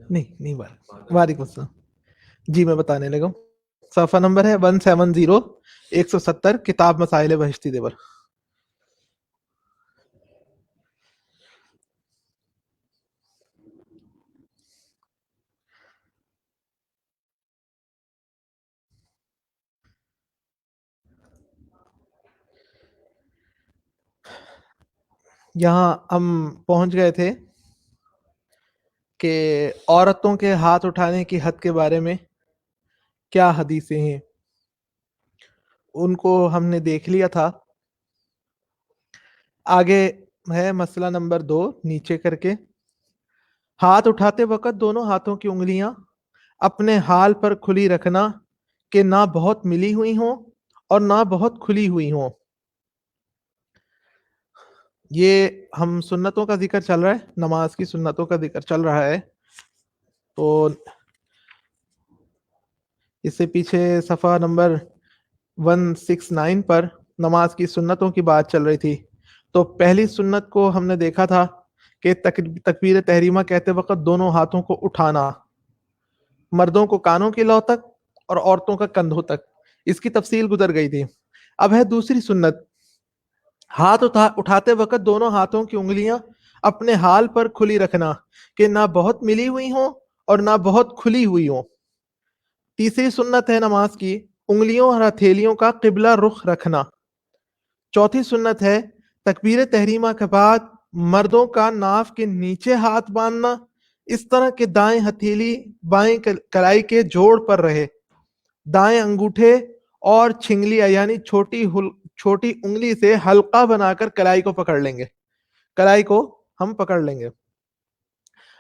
نہیں وعلیکم السلام. جی میں بتانے لگا ہوں. صفحہ نمبر ہے 170 170 کتاب مسائل بہشتی دیور. یہاں ہم پہنچ گئے تھے کہ عورتوں کے ہاتھ اٹھانے کی حد کے بارے میں کیا حدیثیں ہیں، ان کو ہم نے دیکھ لیا تھا. آگے ہے مسئلہ نمبر 2 نیچے کر کے. ہاتھ اٹھاتے وقت دونوں ہاتھوں کی انگلیاں اپنے حال پر کھلی رکھنا کہ نہ بہت ملی ہوئی ہوں اور نہ بہت کھلی ہوئی ہوں. یہ ہم سنتوں کا ذکر چل رہا ہے، نماز کی سنتوں کا ذکر چل رہا ہے. تو اس سے پیچھے صفحہ نمبر 169 پر نماز کی سنتوں کی بات چل رہی تھی. تو پہلی سنت کو ہم نے دیکھا تھا کہ تکبیر تحریمہ کہتے وقت دونوں ہاتھوں کو اٹھانا، مردوں کو کانوں کی لو تک اور عورتوں کا کندھوں تک. اس کی تفصیل گزر گئی تھی. اب ہے دوسری سنت، ہاتھ اٹھاتے وقت دونوں ہاتھوں کی انگلیاں اپنے حال پر کھلی رکھنا کہ نہ بہت ملی ہوئی ہوں اور نہ بہت کھلی ہوئی ہوں. تیسری سنت ہے نماز کی انگلیوں اور ہتھیلیوں کا قبلہ رخ رکھنا. چوتھی سنت ہے تکبیر تحریمہ کے بعد مردوں کا ناف کے نیچے ہاتھ باندھنا اس طرح کہ دائیں ہتھیلی بائیں کلائی کے جوڑ پر رہے، دائیں انگوٹھے اور چھنگلیاں یعنی چھوٹی انگلی سے حلقہ بنا کر کلائی کو پکڑ لیں گے، کلائی کو ہم پکڑ لیں گے.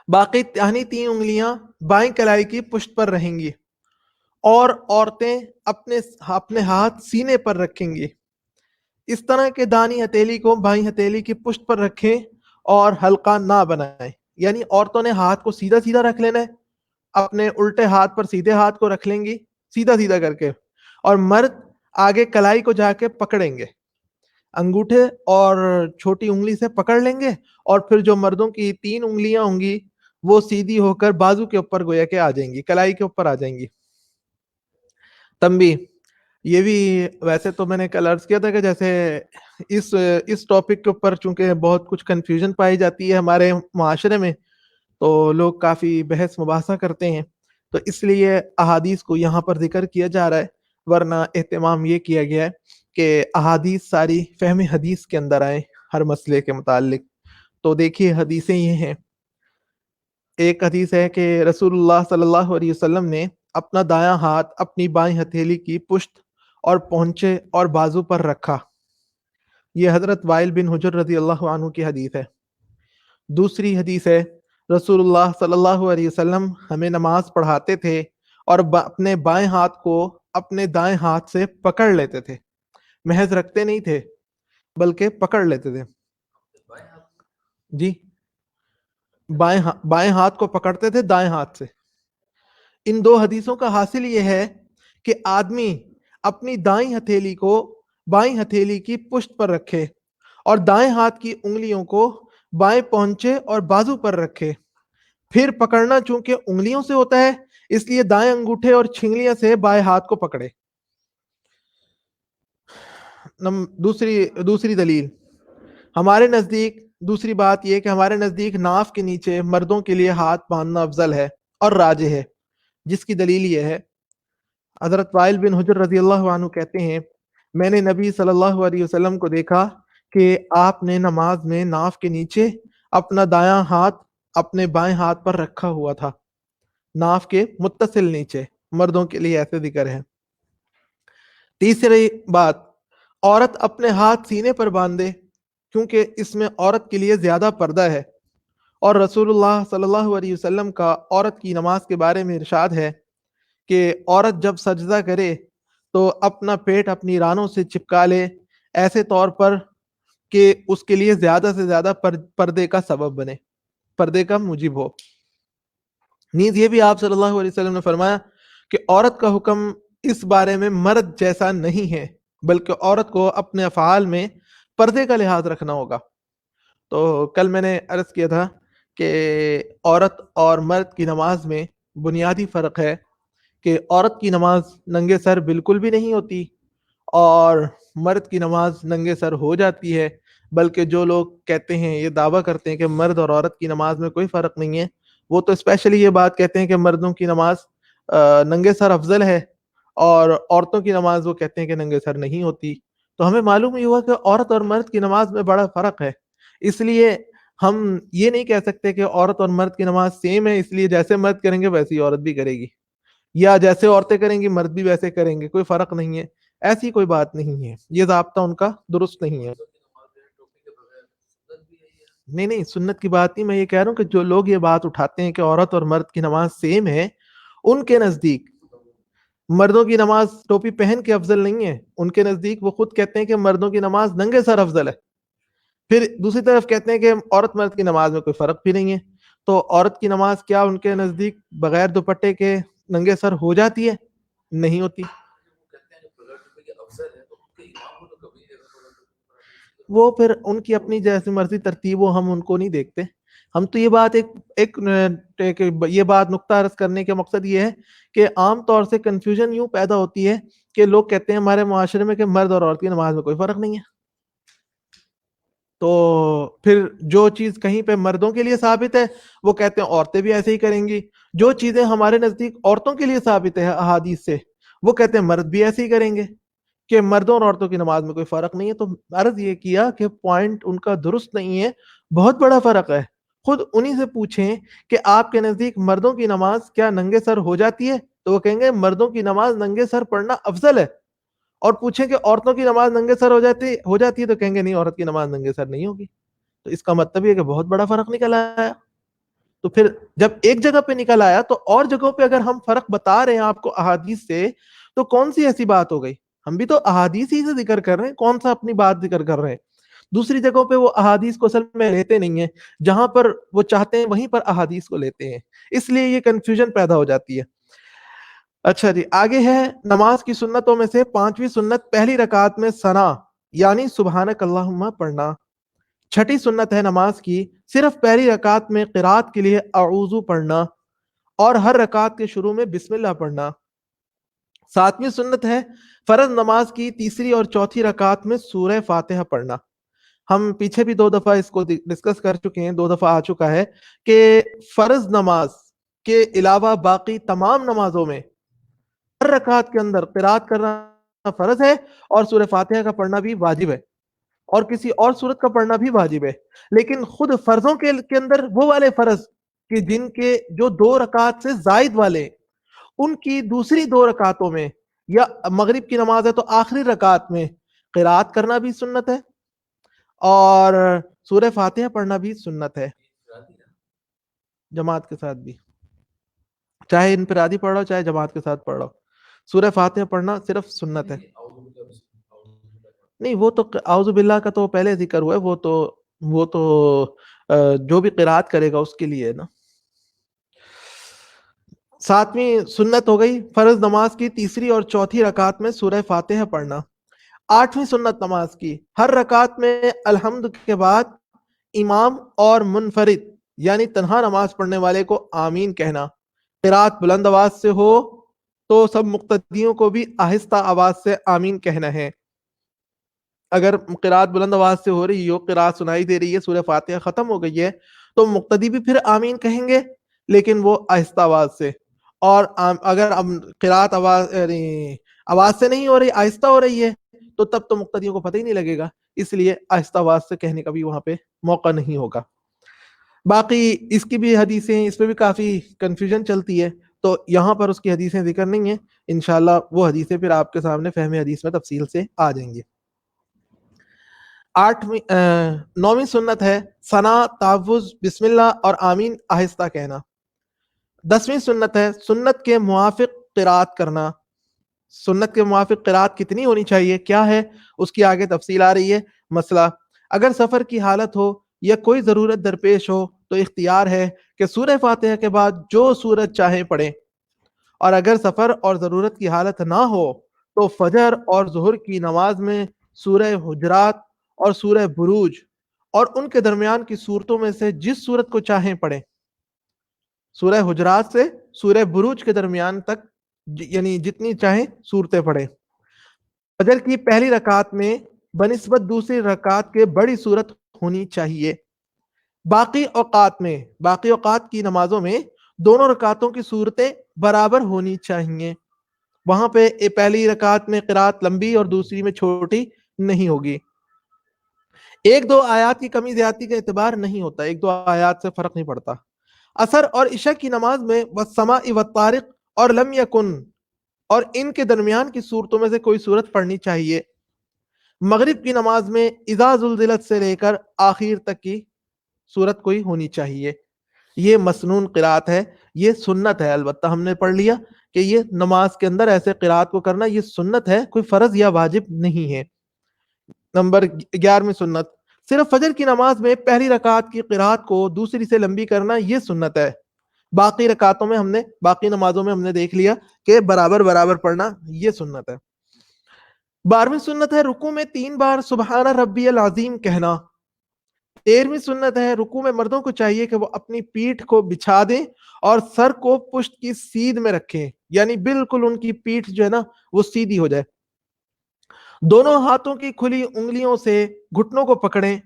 باقی تانی 3 انگلیاں بائیں کلائی کی پشت پر رہیں گی اور عورتیں اپنے ہاتھ سینے پر رکھیں گی اس طرح کہ دانی ہتھیلی کو بائیں ہتھیلی کی پشت پر رکھیں اور حلقہ نہ بنائیں. یعنی عورتوں نے ہاتھ کو سیدھا سیدھا رکھ لینا ہے، اپنے الٹے ہاتھ پر سیدھے ہاتھ کو رکھ لیں گی سیدھا سیدھا کر کے، اور مرد آگے کلائی کو جا کے پکڑیں گے، انگوٹھے اور چھوٹی انگلی سے پکڑ لیں گے، اور پھر جو مردوں کی 3 انگلیاں ہوں گی وہ سیدھی ہو کر بازو کے اوپر گویا کہ آ جائیں گی، کلائی کے اوپر آ جائیں گی. تنبیہ، یہ بھی ویسے تو میں نے کل عرض کیا تھا کہ جیسے اس ٹاپک کے اوپر چونکہ بہت کچھ کنفیوژن پائی جاتی ہے ہمارے معاشرے میں، تو لوگ کافی بحث مباحثہ کرتے ہیں، تو اس لیے احادیث کو یہاں پر ذکر کیا جا رہا ہے. ورنہ اہتمام یہ کیا گیا ہے کہ احادیث ساری فہم حدیث کے اندر آئیں ہر مسئلے کے متعلق. تو دیکھیے حدیثیں یہ ہیں. ایک حدیث ہے کہ رسول اللہ صلی اللہ علیہ وسلم نے اپنا دایاں ہاتھ اپنی بائیں ہتھیلی کی پشت اور پونچے اور بازو پر رکھا. یہ حضرت وائل بن حجر رضی اللہ عنہ کی حدیث ہے. دوسری حدیث ہے رسول اللہ صلی اللہ علیہ وسلم ہمیں نماز پڑھاتے تھے اور اپنے بائیں ہاتھ کو اپنے دائیں ہاتھ سے پکڑ لیتے تھے، محض رکھتے نہیں تھے بلکہ پکڑ لیتے تھے. جی بائیں ہاتھ کو پکڑتے تھے دائیں ہاتھ سے. ان 2 حدیثوں کا حاصل یہ ہے کہ آدمی اپنی دائیں ہتھیلی کو بائیں ہتھیلی کی پشت پر رکھے اور دائیں ہاتھ کی انگلیوں کو بائیں پہنچے اور بازو پر رکھے. پھر پکڑنا چونکہ انگلیوں سے ہوتا ہے اس لیے دائیں انگوٹھے اور چھنگلیاں سے بائیں ہاتھ کو پکڑے. دوسری دلیل ہمارے نزدیک، دوسری بات یہ کہ ہمارے نزدیک ناف کے نیچے مردوں کے لیے ہاتھ باندھنا افضل ہے اور راجح ہے، جس کی دلیل یہ ہے حضرت وائل بن حجر رضی اللہ عنہ کہتے ہیں میں نے نبی صلی اللہ علیہ وسلم کو دیکھا کہ آپ نے نماز میں ناف کے نیچے اپنا دایاں ہاتھ اپنے بائیں ہاتھ پر رکھا ہوا تھا، ناف کے متصل نیچے. مردوں کے لیے ایسے ذکر ہے. تیسری بات، عورت اپنے ہاتھ سینے پر باندھے کیونکہ اس میں عورت کے لیے زیادہ پردہ ہے، اور رسول اللہ صلی اللہ علیہ وسلم کا عورت کی نماز کے بارے میں ارشاد ہے کہ عورت جب سجدہ کرے تو اپنا پیٹ اپنی رانوں سے چپکا لے ایسے طور پر کہ اس کے لیے زیادہ سے زیادہ پردے کا سبب بنے، پردے کا موجب ہو. نیز یہ بھی آپ صلی اللہ علیہ وسلم نے فرمایا کہ عورت کا حکم اس بارے میں مرد جیسا نہیں ہے بلکہ عورت کو اپنے افعال میں پردے کا لحاظ رکھنا ہوگا. تو کل میں نے عرض کیا تھا کہ عورت اور مرد کی نماز میں بنیادی فرق ہے کہ عورت کی نماز ننگے سر بالکل بھی نہیں ہوتی اور مرد کی نماز ننگے سر ہو جاتی ہے. بلکہ جو لوگ کہتے ہیں، یہ دعویٰ کرتے ہیں کہ مرد اور عورت کی نماز میں کوئی فرق نہیں ہے، وہ تو اسپیشلی یہ بات کہتے ہیں کہ مردوں کی نماز ننگے سر افضل ہے اور عورتوں کی نماز وہ کہتے ہیں کہ ننگے سر نہیں ہوتی. تو ہمیں معلوم ہی ہوا کہ عورت اور مرد کی نماز میں بڑا فرق ہے. اس لیے ہم یہ نہیں کہہ سکتے کہ عورت اور مرد کی نماز سیم ہے، اس لیے جیسے مرد کریں گے ویسے ہی عورت بھی کرے گی، یا جیسے عورتیں کریں گی مرد بھی ویسے کریں گے، کوئی فرق نہیں ہے. ایسی کوئی بات نہیں ہے، یہ ضابطہ ان کا درست نہیں ہے. نہیں سنت کی بات نہیں، میں یہ کہہ رہا ہوں کہ جو لوگ یہ بات اٹھاتے ہیں کہ عورت اور مرد کی نماز سیم ہے، ان کے نزدیک مردوں کی نماز ٹوپی پہن کے افضل نہیں ہے. ان کے نزدیک وہ خود کہتے ہیں کہ مردوں کی نماز ننگے سر افضل ہے، پھر دوسری طرف کہتے ہیں کہ عورت مرد کی نماز میں کوئی فرق بھی نہیں ہے. تو عورت کی نماز کیا ان کے نزدیک بغیر دوپٹے کے ننگے سر ہو جاتی ہے؟ نہیں ہوتی. وہ پھر ان کی اپنی جیسی مرضی ترتیب ہو، ہم ان کو نہیں دیکھتے. ہم تو یہ بات یہ بات نقطہ عرض کرنے کا مقصد یہ ہے کہ عام طور سے کنفیوژن یوں پیدا ہوتی ہے کہ لوگ کہتے ہیں ہمارے معاشرے میں کہ مرد اور عورت کی نماز میں کوئی فرق نہیں ہے. تو پھر جو چیز کہیں پہ مردوں کے لیے ثابت ہے وہ کہتے ہیں عورتیں بھی ایسے ہی کریں گی. جو چیزیں ہمارے نزدیک عورتوں کے لیے ثابت ہے احادیث سے، وہ کہتے ہیں مرد بھی ایسے ہی کریں گے، کہ مردوں اور عورتوں کی نماز میں کوئی فرق نہیں ہے. تو عرض یہ کیا کہ پوائنٹ ان کا درست نہیں ہے، بہت بڑا فرق ہے. خود انہی سے پوچھیں کہ آپ کے نزدیک مردوں کی نماز کیا ننگے سر ہو جاتی ہے، تو وہ کہیں گے مردوں کی نماز ننگے سر پڑھنا افضل ہے. اور پوچھیں کہ عورتوں کی نماز ننگے سر ہو جاتی ہے تو کہیں گے نہیں، عورت کی نماز ننگے سر نہیں ہوگی. تو اس کا مطلب یہ کہ بہت بڑا فرق نکل آیا. تو پھر جب ایک جگہ پہ نکل آیا تو اور جگہوں پہ اگر ہم فرق بتا رہے ہیں آپ کو احادیث سے، تو کون سی ایسی بات ہو گئی؟ ہم بھی تو احادیث ہی سے ذکر کر رہے ہیں، کون سا اپنی بات ذکر کر رہے ہیں. دوسری جگہوں پہ وہ احادیث کو اصل میں لیتے نہیں ہیں، جہاں پر وہ چاہتے ہیں وہیں پر احادیث کو لیتے ہیں، اس لیے یہ کنفیوژن پیدا ہو جاتی ہے. اچھا جی، آگے ہے نماز کی سنتوں میں سے 5ویں سنت پہلی رکعت میں ثنا یعنی سبحانک اللہم پڑھنا. 6ٹھی سنت ہے نماز کی صرف پہلی رکعت میں قرات کے لیے اعوذ پڑھنا اور ہر رکعت کے شروع میں بسم اللہ پڑھنا. 7ویں سنت ہے فرض نماز کی تیسری اور چوتھی رکعت میں سورہ فاتحہ پڑھنا. ہم پیچھے بھی 2 دفعہ اس کو ڈسکس کر چکے ہیں، 2 دفعہ آ چکا ہے کہ فرض نماز کے علاوہ باقی تمام نمازوں میں ہر رکعت کے اندر قرات کرنا فرض ہے اور سورہ فاتحہ کا پڑھنا بھی واجب ہے، اور کسی اور سورت کا پڑھنا بھی واجب ہے. لیکن خود فرضوں کے اندر وہ والے فرض کہ جن کے جو 2 رکعت سے زائد والے، ان کی دوسری 2 رکعتوں میں یا مغرب کی نماز ہے تو آخری رکعت میں قرات کرنا بھی سنت ہے اور سورہ فاتحہ پڑھنا بھی سنت ہے، جماعت کے ساتھ بھی، چاہے انفرادی پڑھ رہا ہو چاہے جماعت کے ساتھ پڑھ رہا ہو. سورہ فاتحہ پڑھنا صرف سنت ہے. نہیں وہ تو اعوذ باللہ کا تو پہلے ذکر ہوا ہے، وہ تو جو بھی قرات کرے گا اس کے لیے نا. 7ویں سنت ہو گئی فرض نماز کی تیسری اور چوتھی رکعت میں سورہ فاتحہ پڑھنا. 8ویں سنت نماز کی ہر رکعت میں الحمد کے بعد امام اور منفرد یعنی تنہا نماز پڑھنے والے کو آمین کہنا. قرات بلند آواز سے ہو تو سب مقتدیوں کو بھی آہستہ آواز سے آمین کہنا ہے. اگر قرات بلند آواز سے ہو رہی ہو، قرات سنائی دے رہی ہے، سورہ فاتحہ ختم ہو گئی ہے، تو مقتدی بھی پھر آمین کہیں گے لیکن وہ آہستہ آواز سے. اور اگر قرات آواز سے نہیں ہو رہی، آہستہ ہو رہی ہے، تو تب تو مقتدیوں کو پتہ ہی نہیں لگے گا، اس لیے آہستہ آواز سے کہنے کا بھی وہاں پہ موقع نہیں ہوگا. باقی اس کی بھی حدیثیں، اس پہ بھی کافی کنفیوژن چلتی ہے، تو یہاں پر اس کی حدیثیں ذکر نہیں ہیں. انشاءاللہ وہ حدیثیں پھر آپ کے سامنے فہم حدیث میں تفصیل سے آ جائیں گے. 9ویں سنت ہے ثنا، تعوذ، بسم اللہ اور آمین آہستہ کہنا. 10ویں سنت ہے سنت کے موافق قرات کرنا. سنت کے موافق قرات کتنی ہونی چاہیے، کیا ہے، اس کی آگے تفصیل آ رہی ہے. مسئلہ، اگر سفر کی حالت ہو یا کوئی ضرورت درپیش ہو تو اختیار ہے کہ سورہ فاتحہ کے بعد جو سورت چاہے پڑھیں، اور اگر سفر اور ضرورت کی حالت نہ ہو تو فجر اور ظہر کی نماز میں سورہ حجرات اور سورہ بروج اور ان کے درمیان کی صورتوں میں سے جس صورت کو چاہیں پڑھیں. سورہ حجرات سے سورہ بروج کے درمیان تک یعنی جتنی چاہیں صورتیں پڑھیں. فجر کی پہلی رکعت میں بنسبت دوسری رکعت کے بڑی صورت ہونی چاہیے. باقی اوقات کی نمازوں میں دونوں رکعتوں کی صورتیں برابر ہونی چاہیے. وہاں پہ پہلی رکعت میں قرات لمبی اور دوسری میں چھوٹی نہیں ہوگی. ایک دو آیات کی کمی زیادتی کا اعتبار نہیں ہوتا, ایک دو آیات سے فرق نہیں پڑتا. عصر اور عشاء کی نماز میں والسماء والطارق اور لم یکن اور ان کے درمیان کی صورتوں میں سے کوئی صورت پڑھنی چاہیے. مغرب کی نماز میں اذا زلزلت سے لے کر آخر تک کی صورت کوئی ہونی چاہیے. یہ مسنون قرات ہے, یہ سنت ہے. البتہ ہم نے پڑھ لیا کہ یہ نماز کے اندر ایسے قرات کو کرنا یہ سنت ہے, کوئی فرض یا واجب نہیں ہے. نمبر 11 سنت, صرف فجر کی نماز میں پہلی رکعت کی قرات کو دوسری سے لمبی کرنا یہ سنت ہے. باقی رکعتوں میں باقی نمازوں میں ہم نے دیکھ لیا کہ برابر پڑھنا یہ سنت ہے. 12ویں سنت ہے رکوع میں 3 بار سبحان ربی العظیم کہنا. 13ویں سنت ہے رکوع میں مردوں کو چاہیے کہ وہ اپنی پیٹھ کو بچھا دیں اور سر کو پشت کی سیدھ میں رکھیں, یعنی بالکل ان کی پیٹھ جو ہے نا وہ سیدھی ہو جائے. دونوں ہاتھوں کی کھلی انگلیوں سے گھٹنوں کو پکڑیں,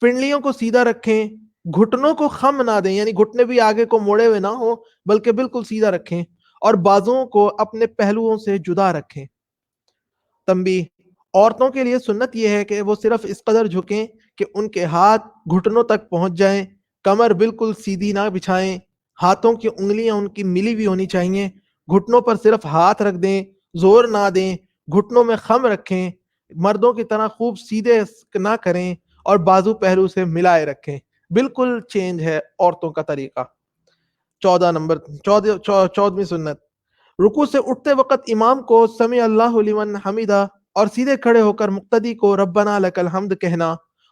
پنڈلیوں کو سیدھا رکھیں, گھٹنوں کو خم نہ دیں, یعنی گھٹنے بھی آگے کو موڑے ہوئے نہ ہوں بلکہ بالکل سیدھا رکھیں, اور بازوؤں کو اپنے پہلوؤں سے جدا رکھیں. تنبیہ, عورتوں کے لیے سنت یہ ہے کہ وہ صرف اس قدر جھکیں کہ ان کے ہاتھ گھٹنوں تک پہنچ جائیں, کمر بالکل سیدھی نہ بچھائیں, ہاتھوں کی انگلیاں ان کی ملی ہوئی ہونی چاہیے, گھٹنوں پر صرف ہاتھ رکھ دیں, زور نہ دیں, گھٹنوں میں خم رکھیں, مردوں کی طرح خوب سیدھے نہ کریں اور بازو پہلو سے ملائے رکھیں. بالکل چینج ہے عورتوں کا طریقہ. 14ویں سنت, رکوع سے اٹھتے وقت امام کو سمع اللہ لمن حمیدہ اور سیدھے کھڑے ہو کر مقتدی کو ربنا لک الحمد کہنا,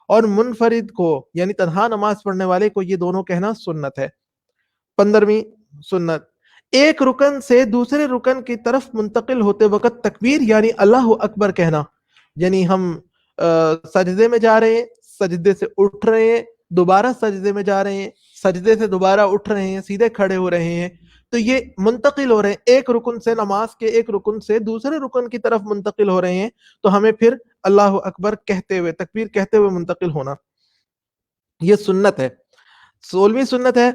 اور منفرد کو یعنی تنہا نماز پڑھنے والے کو یہ دونوں کہنا سنت ہے. 15ویں سنت, ایک رکن سے دوسرے رکن کی طرف منتقل ہوتے وقت تکبیر یعنی اللہ اکبر کہنا, یعنی ہم سجدے میں جا رہے ہیں, سجدے سے اٹھ رہے ہیں, دوبارہ سجدے میں جا رہے ہیں, سجدے سے دوبارہ اٹھ رہے ہیں, سیدھے کھڑے ہو رہے ہیں, تو یہ منتقل ہو رہے ہیں, ایک رکن سے نماز کے ایک رکن سے دوسرے رکن کی طرف منتقل ہو رہے ہیں, تو ہمیں پھر اللہ اکبر کہتے ہوئے تکبیر کہتے ہوئے منتقل ہونا, یہ سنت ہے. 16ویں سنت ہے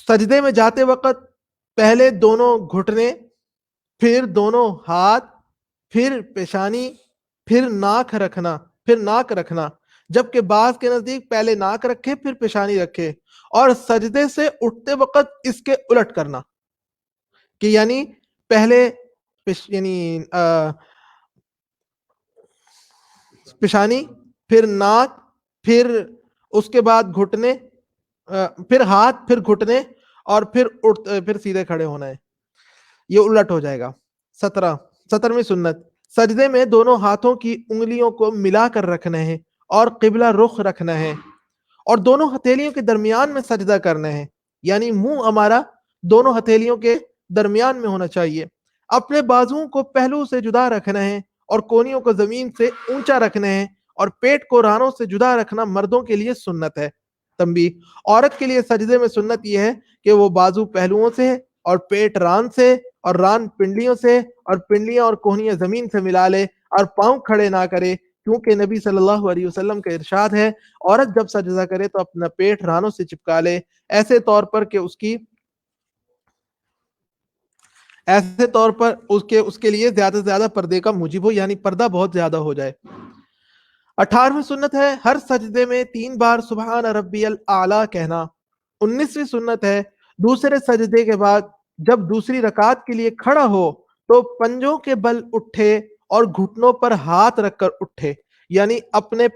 سجدے میں جاتے وقت پہلے دونوں گھٹنے, پھر دونوں ہاتھ, پھر پیشانی, پھر ناک رکھنا, جبکہ بعض کے نزدیک پہلے ناک رکھے پھر پیشانی رکھے, اور سجدے سے اٹھتے وقت اس کے الٹ کرنا, کہ یعنی پہلے پیشانی, پھر ناک, پھر اس کے بعد گھٹنے, پھر ہاتھ, پھر گھٹنے, اور پھر سیدھے کھڑے ہونا ہے, یہ الٹ ہو جائے گا. 17ویں سنت, سجدے میں دونوں ہاتھوں کی انگلیوں کو ملا کر رکھنا ہے اور قبلہ رخ رکھنا ہے, اور دونوں ہتھیلیوں کے درمیان میں سجدہ کرنا ہے, یعنی منہ ہمارا دونوں ہتھیلیوں کے درمیان میں ہونا چاہیے. اپنے بازوؤں کو پہلو سے جدا رکھنا ہے اور کونیوں کو زمین سے اونچا رکھنا ہے, اور پیٹ کو رانوں سے جدا رکھنا مردوں کے لیے سنت ہے. تنبیہ, عورت کے لیے سجدے میں سنت یہ ہے کہ وہ بازو پہلوؤں سے اور پیٹ ران سے اور ران پنڈلیوں سے اور پنڈلیاں اور کوہنیاں زمین سے ملا لے اور پاؤں کھڑے نہ کرے, کیونکہ نبی صلی اللہ علیہ وسلم کا ارشاد ہے عورت جب سجدہ کرے تو اپنا پیٹ رانوں سے چپکا لے, ایسے طور پر اس کے لیے زیادہ سے زیادہ پردے کا موجب ہو, یعنی پردہ بہت زیادہ ہو جائے. 18ویں سنت ہے ہر سجدے میں 3 بار سبحان ربی الاعلی کہنا. 19ویں سنت ہے دوسرے سجدے کے بعد جب دوسری رکعت کے لیے کھڑا ہو تو پنجوں کے بل اٹھے اور گھٹنوں پر ہاتھ رکھ کر اٹھے, یعنی اپنے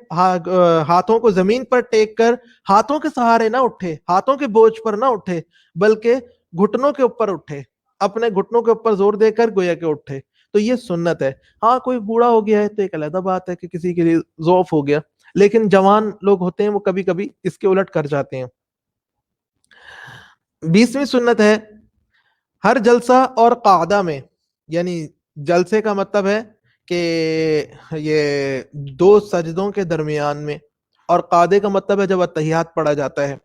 ہاتھوں کو زمین پر ٹیک کر ہاتھوں کے سہارے نہ اٹھے, ہاتھوں کے بوجھ پر نہ اٹھے, بلکہ گھٹنوں کے اوپر اٹھے, اپنے گھٹنوں کے اوپر زور دے کر گویا کہ اٹھے, تو یہ سنت ہے. ہاں کوئی بوڑھا ہو گیا ہے تو ایک علیحدہ بات ہے کہ کسی کے لیے ضعف ہو گیا, لیکن جوان لوگ ہوتے ہیں وہ کبھی کبھی اس کے الٹ کر جاتے ہیں. 20ویں سنت ہے ہر جلسہ اور قعدہ میں, یعنی جلسے کا مطلب ہے کہ یہ 2 سجدوں کے درمیان میں اور قعدے کا مطلب ہے جب اتحیات پڑھا جاتا ہے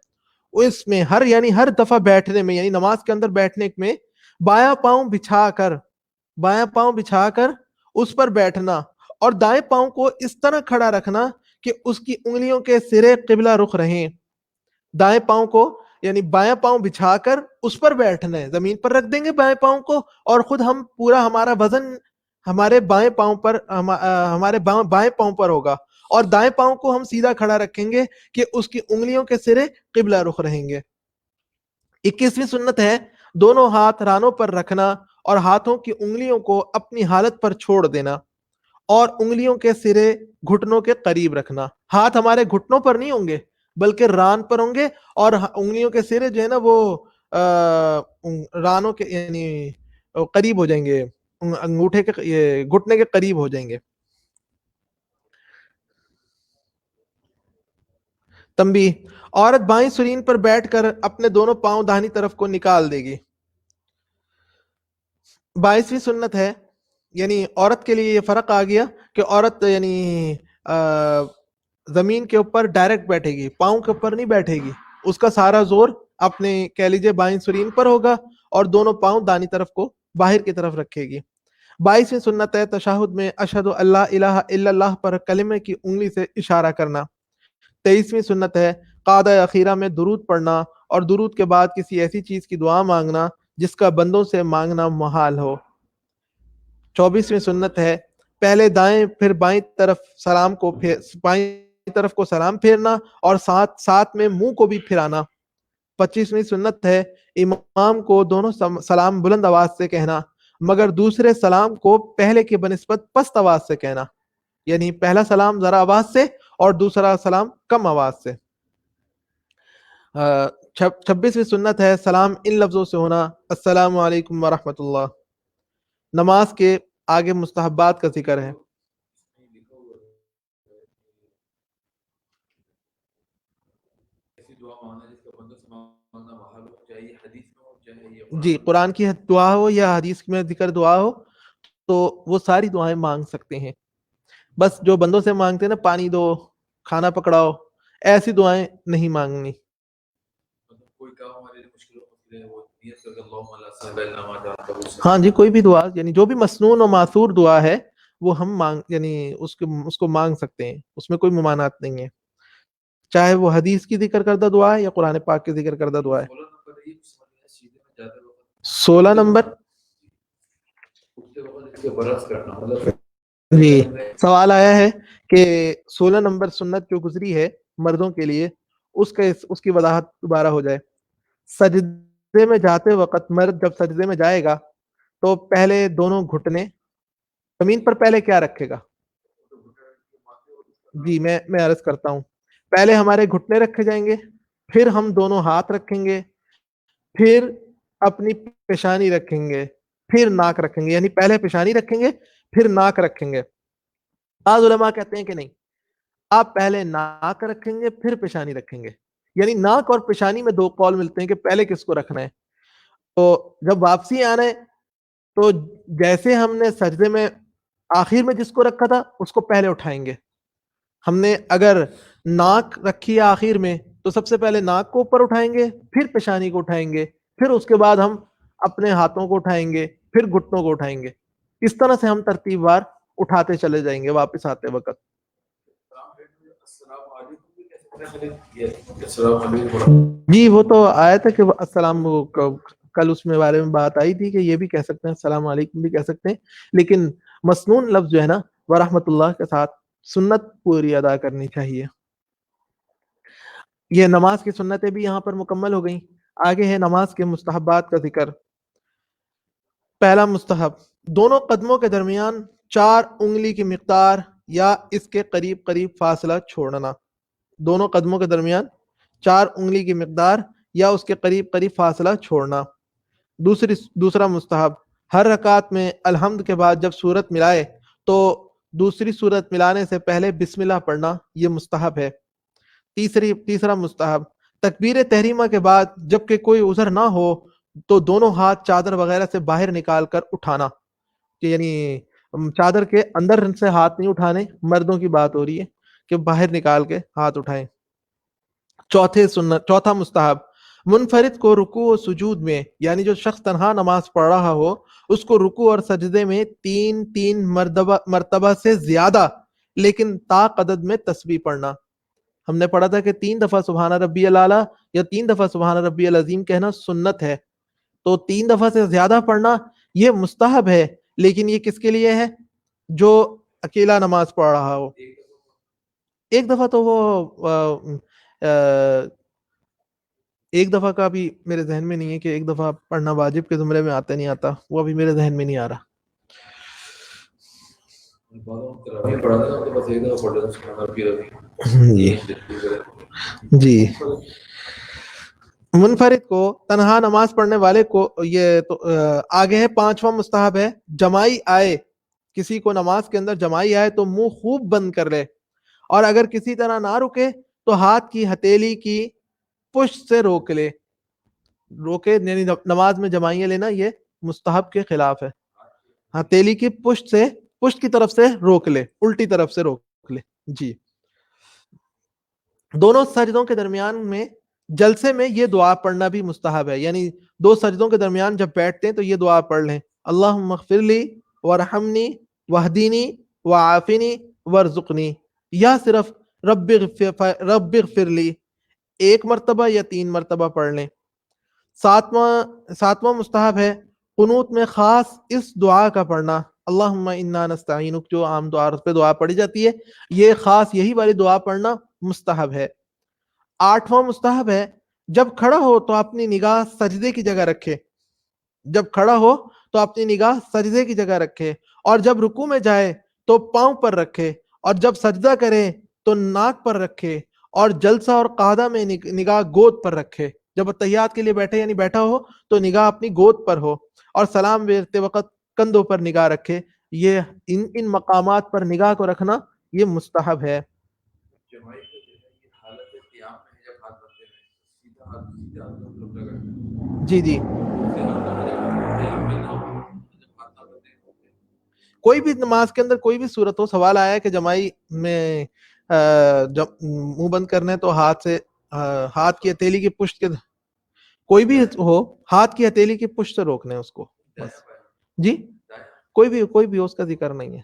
اس میں ہر دفعہ بیٹھنے میں، یعنی نماز کے اندر بیٹھنے میں بایاں پاؤں بچھا کر اس پر بیٹھنا اور دائیں پاؤں کو اس طرح کھڑا رکھنا کہ اس کی انگلیوں کے سرے قبلہ رخ رہیں. دائیں پاؤں کو یعنی بایاں پاؤں بچھا کر اس پر بیٹھنا ہے، زمین پر رکھ دیں گے بائیں پاؤں کو اور خود ہم پورا ہمارا وزن ہمارے بائیں پاؤں پر بائیں پاؤں پر ہوگا اور دائیں پاؤں کو ہم سیدھا کھڑا رکھیں گے کہ اس کی انگلیوں کے سرے قبلہ رخ رہیں گے. 21ویں سنت ہے دونوں ہاتھ رانوں پر رکھنا اور ہاتھوں کی انگلیوں کو اپنی حالت پر چھوڑ دینا اور انگلیوں کے سرے گھٹنوں کے قریب رکھنا. ہاتھ ہمارے گھٹنوں پر نہیں ہوں گے بلکہ ران پر ہوں گے اور انگلیوں کے سرے جو ہے نا وہ رانوں کے یعنی قریب ہو جائیں گے، انگوٹھے کے گھٹنے کے قریب ہو جائیں گے. تنبیہ: عورت بائیں سرین پر بیٹھ کر اپنے دونوں پاؤں داہنی طرف کو نکال دے گی. 22ویں سنت ہے، یعنی عورت کے لیے یہ فرق آ گیا کہ عورت یعنی زمین کے اوپر ڈائریکٹ بیٹھے گی، پاؤں کے اوپر نہیں بیٹھے گی، اس کا سارا زور اپنے کہہ لیجیے بائیں سرین پر ہوگا اور دونوں پاؤں دانی طرف کو باہر کی طرف رکھے گی. 22ویں سنت ہے تشہد میں اشہد اللہ الہ الا اللہ پر کلمے کی انگلی سے اشارہ کرنا. 23ویں سنت ہے قعدہ اخیرہ میں درود پڑھنا اور درود کے بعد کسی ایسی چیز کی دعا مانگنا جس کا بندوں سے مانگنا محال ہو. 24ویں سنت ہے پہلے دائیں پھر بائیں طرف سلام پھیرنا اور ساتھ میں منہ کو بھی پھرانا. 25ویں سنت ہے امام کو دونوں سلام بلند آواز سے کہنا مگر دوسرے سلام کو پہلے کے بنسبت پست آواز سے کہنا، یعنی پہلا سلام ذرا آواز سے اور دوسرا سلام کم آواز سے. 26ویں سنت ہے سلام ان لفظوں سے ہونا السلام علیکم ورحمۃ اللہ. نماز کے آگے مستحبات کا ذکر ہے. جی، قرآن کی دعا ہو یا حدیث میں ذکر دعا ہو تو وہ ساری دعائیں مانگ سکتے ہیں. بس جو بندوں سے مانگتے ہیں نا پانی دو، کھانا پکڑاؤ، ایسی دعائیں نہیں مانگنی. ہاں جی، کوئی بھی دعا یعنی جو بھی مسنون و معثور دعا ہے وہ ہم یعنی اس کو مانگ سکتے ہیں، اس میں کوئی ممانعت نہیں ہے، چاہے وہ حدیث کی ذکر کردہ دعا ہے یا قرآن پاک کی ذکر کردہ دعا ہے. 16 نمبر جی سوال آیا ہے کہ 16 نمبر سنت جو گزری ہے مردوں کے لیے اس کی وضاحت دوبارہ ہو جائے. سجدے میں جاتے وقت مرد جب سجدے میں جائے گا تو پہلے دونوں گھٹنے زمین پر پہلے کیا رکھے گا؟ جی میں عرض کرتا ہوں، پہلے ہمارے گھٹنے رکھے جائیں گے، پھر ہم دونوں ہاتھ رکھیں گے، پھر اپنی پیشانی رکھیں گے، پھر ناک رکھیں گے، یعنی پہلے پیشانی رکھیں گے پھر ناک رکھیں گے. بعض علماء کہتے ہیں کہ نہیں، آپ پہلے ناک رکھیں گے پھر پیشانی رکھیں گے، یعنی ناک اور پیشانی میں دو قول ملتے ہیں کہ پہلے کس کو رکھنا ہے. تو جب واپسی آنا ہے تو جیسے ہم نے سجدے میں آخر میں جس کو رکھا تھا اس کو پہلے اٹھائیں گے. ہم نے اگر ناک رکھی ہے آخر میں تو سب سے پہلے ناک کو اوپر اٹھائیں گے، پھر پیشانی کو اٹھائیں گے، پھر اس کے بعد ہم اپنے ہاتھوں کو اٹھائیں گے، پھر گھٹنوں کو اٹھائیں گے. اس طرح سے ہم ترتیب وار اٹھاتے چلے جائیں گے واپس آتے وقت. جی وہ تو آیا تھا کہ السلام، کل اس میں بارے میں بات آئی تھی کہ یہ بھی کہہ سکتے ہیں، السلام علیکم بھی کہہ سکتے ہیں، لیکن مسنون لفظ جو ہے نا ورحمۃ اللہ کے ساتھ سنت پوری ادا کرنی چاہیے. یہ نماز کی سنتیں بھی یہاں پر مکمل ہو گئیں. آگے ہے نماز کے مستحبات کا ذکر. پہلا مستحب، دونوں قدموں کے درمیان 4 انگلی کی مقدار یا اس کے قریب قریب فاصلہ چھوڑنا. دونوں قدموں کے درمیان 4 انگلی کی مقدار یا اس کے قریب قریب فاصلہ چھوڑنا. دوسرا مستحب، ہر رکعت میں الحمد کے بعد جب سورت ملائے تو دوسری سورت ملانے سے پہلے بسم اللہ پڑھنا، یہ مستحب ہے. تیسرا مستحب، تکبیر تحریمہ کے بعد جب کہ کوئی عذر نہ ہو تو دونوں ہاتھ چادر وغیرہ سے باہر نکال کر اٹھانا، کہ یعنی چادر کے اندر سے ہاتھ نہیں اٹھانے، مردوں کی بات ہو رہی ہے کہ باہر نکال کے ہاتھ اٹھائیں۔ چوتھا مستحب، منفرد کو رکوع و سجود میں، یعنی جو شخص تنہا نماز پڑھ رہا ہو اس کو رکوع اور سجدے میں 3 مرتبہ سے زیادہ لیکن طاق عدد میں تسبیح پڑھنا۔ ہم نے پڑھا تھا کہ 3 دفعہ سبحان ربی الاعلیٰ یا 3 دفعہ سبحان ربی العظیم کہنا سنت ہے، تو 3 دفعہ سے زیادہ پڑھنا یہ مستحب ہے، لیکن یہ کس کے لیے ہے؟ جو اکیلا نماز پڑھ رہا ہو۔ ایک دفعہ تو وہ ایک دفعہ کا بھی میرے ذہن میں نہیں ہے کہ ایک دفعہ پڑھنا واجب کے زمرے میں آتا نہیں آتا، وہ ابھی میرے ذہن میں نہیں آ رہا۔ جی منفرد کو، تنہا نماز پڑھنے والے کو، یہ تو آگے ہے 5واں مستحب ہے، جماعی آئے، کسی کو نماز کے اندر جماعی آئے تو منہ خوب بند کر لے، اور اگر کسی طرح نہ رکے تو ہاتھ کی ہتھیلی کی پشت سے روکے، یعنی نماز میں جماعیاں لینا یہ مستحب کے خلاف ہے۔ ہتھیلی کی پشت کی طرف سے روک لے، الٹی طرف سے روک لے۔ جی دونوں سجدوں کے درمیان میں جلسے میں یہ دعا پڑھنا بھی مستحب ہے، یعنی 2 سجدوں کے درمیان جب بیٹھتے ہیں تو یہ دعا پڑھ لیں، اللہم اغفر لی وارحمنی واہدینی وعافنی وارزقنی، یا صرف رب اغفر لی 1 مرتبہ یا 3 مرتبہ پڑھ لیں۔ 7واں مستحب ہے قنوت میں خاص اس دعا کا پڑھنا، اللہم انا نستعینک، جو عام دعا پڑھی جاتی ہے، یہ خاص یہی والی دعا پڑھنا مستحب ہے۔ 8واں مستحب ہے جب کھڑا ہو تو اپنی نگاہ سجدے کی جگہ رکھے، جب کھڑا ہو تو اپنی نگاہ سجدے کی جگہ رکھے، اور جب رکوع میں جائے تو پاؤں پر رکھے، اور جب سجدہ کرے تو ناک پر رکھے، اور جلسہ اور قعدہ میں نگاہ گود پر رکھے۔ جب اتحیات کے لیے بیٹھے یعنی بیٹھا ہو تو نگاہ اپنی گود پر ہو، اور سلام پھیرتے وقت کندھوں پر نگاہ رکھے۔ یہ ان مقامات پر نگاہ کو رکھنا یہ مستحب ہے۔ جی کوئی بھی نماز کے اندر کوئی بھی صورت ہو، سوال آیا ہے کہ جماعی میں جب منہ بند کرنے تو ہاتھ کی ہتھیلی کی پشت کے، کوئی بھی ہو ہاتھ کی ہتھیلی کی پشت سے روکنے اس کو بس۔ جی کوئی بھی ہو، اس کا ذکر نہیں ہے،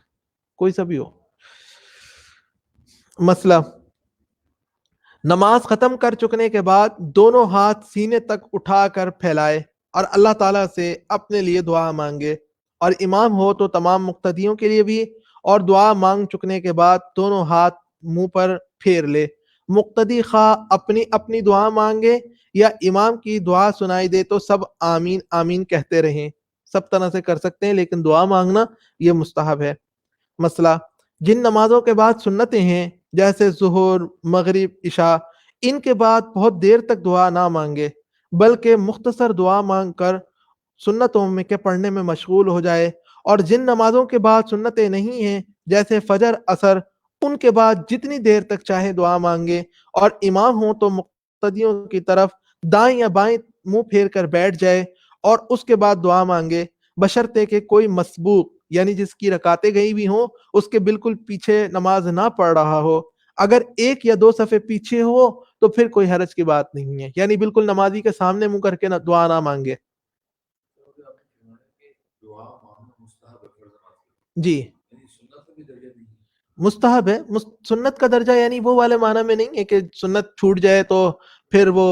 کوئی سا بھی ہو۔ مسئلہ، نماز ختم کر چکنے کے بعد دونوں ہاتھ سینے تک اٹھا کر پھیلائے اور اللہ تعالیٰ سے اپنے لیے دعا مانگے، اور امام ہو تو تمام مقتدیوں کے لیے بھی، اور دعا مانگ چکنے کے بعد دونوں ہاتھ منہ پر پھیر لے۔ مقتدی خواہ اپنی دعا مانگے یا امام کی دعا سنائی دے تو سب آمین آمین کہتے رہیں، سب طرح سے کر سکتے ہیں، لیکن دعا مانگنا یہ مستحب ہے۔ مسئلہ، جن نمازوں کے بعد سنتیں ہیں جیسے ظہر، مغرب، عشاء، ان کے بعد بہت دیر تک دعا نہ مانگے، بلکہ مختصر دعا مانگ کر سنتوں میں کے پڑھنے میں مشغول ہو جائے، اور جن نمازوں کے بعد سنتیں نہیں ہیں جیسے فجر، عصر، ان کے بعد جتنی دیر تک چاہے دعا مانگے، اور امام ہوں تو مقتدیوں کی طرف دائیں یا بائیں منہ پھیر کر بیٹھ جائے اور اس کے بعد دعا مانگے، بشرطے کہ کوئی مسبوق یعنی جس کی رکعتیں گئی بھی ہوں اس کے بالکل پیچھے نماز نہ پڑھ رہا ہو۔ اگر 1 یا 2 صفحے پیچھے ہو تو پھر کوئی حرج کی بات نہیں ہے، یعنی بالکل نمازی کے سامنے منہ کر کے دعا نہ مانگے۔ جی مستحب ہے، سنت کا درجہ یعنی وہ والے معنی میں نہیں ہے کہ سنت چھوٹ جائے تو پھر وہ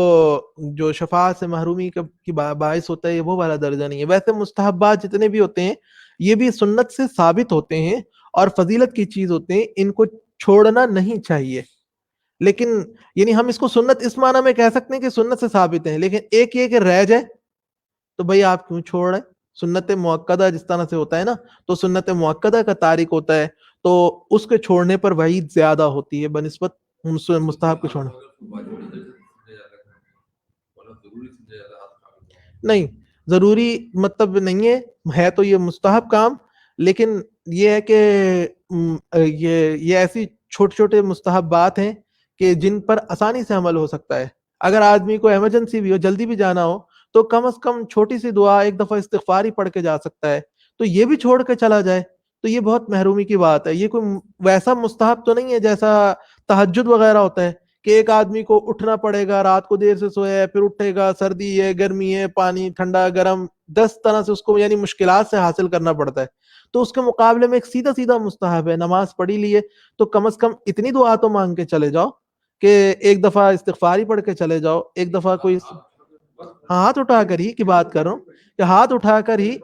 جو شفاعت سے محرومی کی باعث ہوتا ہے، یہ وہ والا درجہ نہیں ہے۔ ویسے مستحبات جتنے بھی ہوتے ہیں یہ بھی سنت سے ثابت ہوتے ہیں اور فضیلت کی چیز ہوتے ہیں، ان کو چھوڑنا نہیں چاہیے، لیکن یعنی ہم اس کو سنت اس معنی میں کہہ سکتے ہیں کہ سنت سے ثابت ہیں، لیکن ایک یہ کہ رہ جائے تو بھئی آپ کیوں چھوڑ رہے؟ سنت موقدہ جس طرح سے ہوتا ہے نا، تو سنت موقدہ کا تارک ہوتا ہے تو اس کے چھوڑنے پر وعید زیادہ ہوتی ہے بنسبت مستحب کو چھوڑنا۔ نہیں ضروری مطلب نہیں ہے تو یہ مستحب کام، لیکن یہ ہے کہ یہ ایسی چھوٹے چھوٹے مستحبات ہیں کہ جن پر آسانی سے عمل ہو سکتا ہے۔ اگر آدمی کو ایمرجنسی بھی ہو، جلدی بھی جانا ہو، تو کم از کم چھوٹی سی دعا 1 دفعہ استغفار ہی پڑھ کے جا سکتا ہے، تو یہ بھی چھوڑ کے چلا جائے تو یہ بہت محرومی کی بات ہے۔ یہ کوئی ویسا مستحب تو نہیں ہے جیسا تہجد وغیرہ ہوتا ہے کہ ایک آدمی کو اٹھنا پڑے گا، رات کو دیر سے سویا ہے، پھر اٹھے گا، سردی ہے، گرمی ہے، پانی ٹھنڈا گرم 10 طرح سے اس کو یعنی مشکلات سے حاصل کرنا پڑتا ہے. تو اس کے مقابلے میں ایک سیدھا سیدھا مستحب ہے، نماز پڑھی لیے تو کم از کم اتنی دعا تو مانگ کے چلے جاؤ کہ ایک دفعہ استغفاری پڑھ کے چلے جاؤ، ایک دفعہ کوئی ہاتھ اٹھا کر ہی کی بات کر رہا ہوں کہ ہاتھ اٹھا کر ہی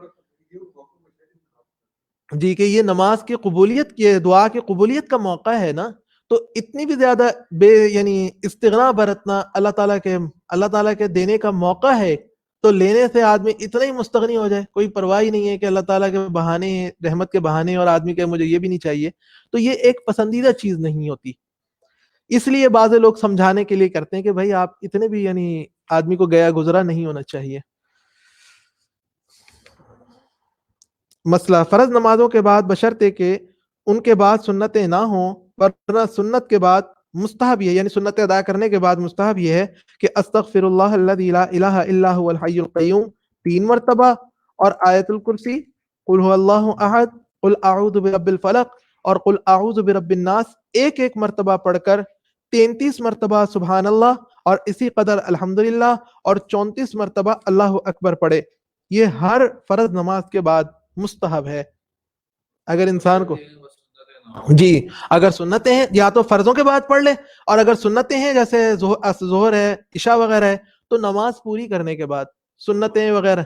جی کہ یہ نماز کی قبولیت کی دعا کی قبولیت کا موقع ہے نا، تو اتنی بھی زیادہ بے یعنی استغنا برتنا اللہ تعالیٰ کے دینے کا موقع ہے تو لینے سے آدمی اتنا ہی مستغنی ہو جائے، کوئی پرواہ ہی نہیں ہے کہ اللہ تعالیٰ کے بہانے رحمت کے بہانے اور آدمی کے مجھے یہ بھی نہیں چاہیے، تو یہ ایک پسندیدہ چیز نہیں ہوتی. اس لیے بعض لوگ سمجھانے کے لیے کرتے ہیں کہ بھائی آپ اتنے بھی یعنی آدمی کو گیا گزرا نہیں ہونا چاہیے. مسئلہ فرض نمازوں کے بعد بشرطے کہ ان کے بعد سنتیں نہ ہوں، ورنہ سنت کے بعد مستحب یہ یعنی سنتیں ادا کرنے کے بعد مستحب یہ ہے کہ استغفر اللہ الذی لا الہ الا هو الحی القیوم 3 مرتبہ اور آیت الکرسی، قل هو اللہ احد، قل اعوذ برب الفلق اور قل اعوذ برب الناس ایک ایک مرتبہ پڑھ کر 33 مرتبہ سبحان اللہ اور اسی قدر الحمدللہ اور 34 مرتبہ اللہ اکبر پڑھے. یہ ہر فرض نماز کے بعد مستحب ہے. اگر انسان کو جی اگر سنتیں ہیں یا تو فرضوں کے بعد پڑھ لے، اور اگر سنتیں ہیں جیسے ظہر ہے، عشاء وغیرہ ہے تو نماز پوری کرنے کے بعد سنتیں وغیرہ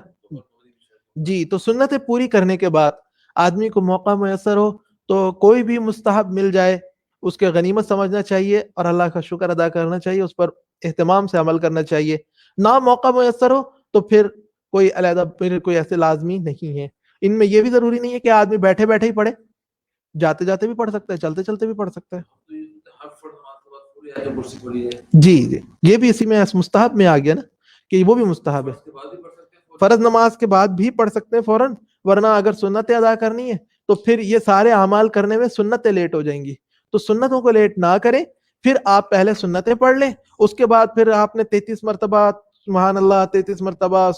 جی تو سنتیں پوری کرنے کے بعد آدمی کو موقع میسر ہو تو کوئی بھی مستحب مل جائے اس کے غنیمت سمجھنا چاہیے اور اللہ کا شکر ادا کرنا چاہیے، اس پر اہتمام سے عمل کرنا چاہیے. نہ موقع میسر ہو تو پھر کوئی علیحدہ پھر کوئی ایسے لازمی نہیں ہے. ان میں یہ بھی ضروری نہیں ہے کہ آدمی بیٹھے بیٹھے ہی پڑھے، جاتے جاتے بھی پڑھ سکتا ہے، چلتے چلتے بھی پڑھ سکتا ہے. جی جی یہ بھی اسی میں مستحب میں آ گیا نا کہ وہ بھی مستحب ہے. فرض نماز کے بعد بھی پڑھ سکتے ہیں فوراً، ورنہ اگر سنتیں ادا کرنی ہے تو پھر یہ سارے اعمال کرنے میں سنتیں لیٹ ہو جائیں گی، تو سنتوں کو لیٹ نہ کریں، پھر آپ پہلے سنتیں پڑھ لیں، اس کے بعد پھر آپ نے 33 مرتبہ سبحان اللہ، 33 مرتبہ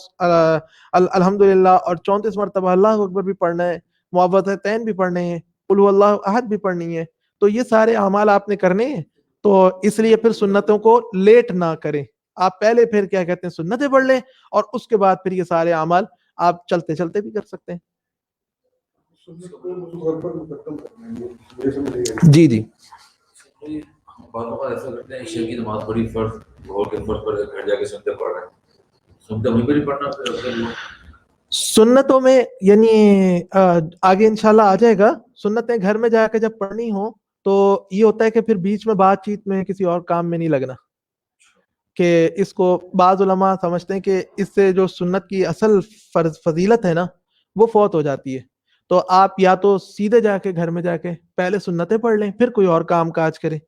الحمدللہ اور 34 مرتبہ اللہ اکبر بھی پڑھنا ہے، معوذتین بھی پڑھنے ہیں، قل هو اللہ احد بھی پڑھنی ہے. تو یہ سارے اعمال آپ نے کرنے ہیں، تو اس لیے پھر سنتوں کو لیٹ نہ کریں، آپ پہلے پھر کیا کہتے ہیں سنتیں پڑھ لیں اور اس کے بعد پھر یہ سارے اعمال آپ چلتے چلتے بھی کر سکتے ہیں. جی جی ایسا کرتے ہیں عشاء کی نماز پڑھی فرض ظہر کے فرض پر گھر جا کے سنتیں پڑھ رہے ہیں، سنتیں وہیں پر ہی پڑھنا پھر سنتوں میں یعنی آگے انشاءاللہ آ جائے گا. سنتیں گھر میں جا کے جب پڑھنی ہو تو یہ ہوتا ہے کہ پھر بیچ میں بات چیت میں کسی اور کام میں نہیں لگنا، کہ اس کو بعض علماء سمجھتے ہیں کہ اس سے جو سنت کی اصل فضیلت ہے نا وہ فوت ہو جاتی ہے. تو آپ یا تو سیدھے جا کے گھر میں جا کے پہلے سنتیں پڑھ لیں پھر کوئی اور کام کاج کریں،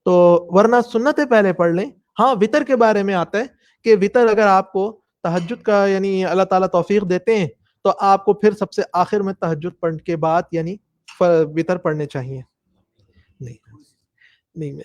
تو ورنہ سنتیں پہلے پڑھ لیں. ہاں وطر کے بارے میں آتا ہے کہ وطر اگر آپ کو تہجد کا یعنی اللہ تعالیٰ توفیق دیتے ہیں تو آپ کو پھر سب سے آخر میں تہجد پڑھنے کے بعد یعنی وطر پڑھنے چاہیے. نہیں میں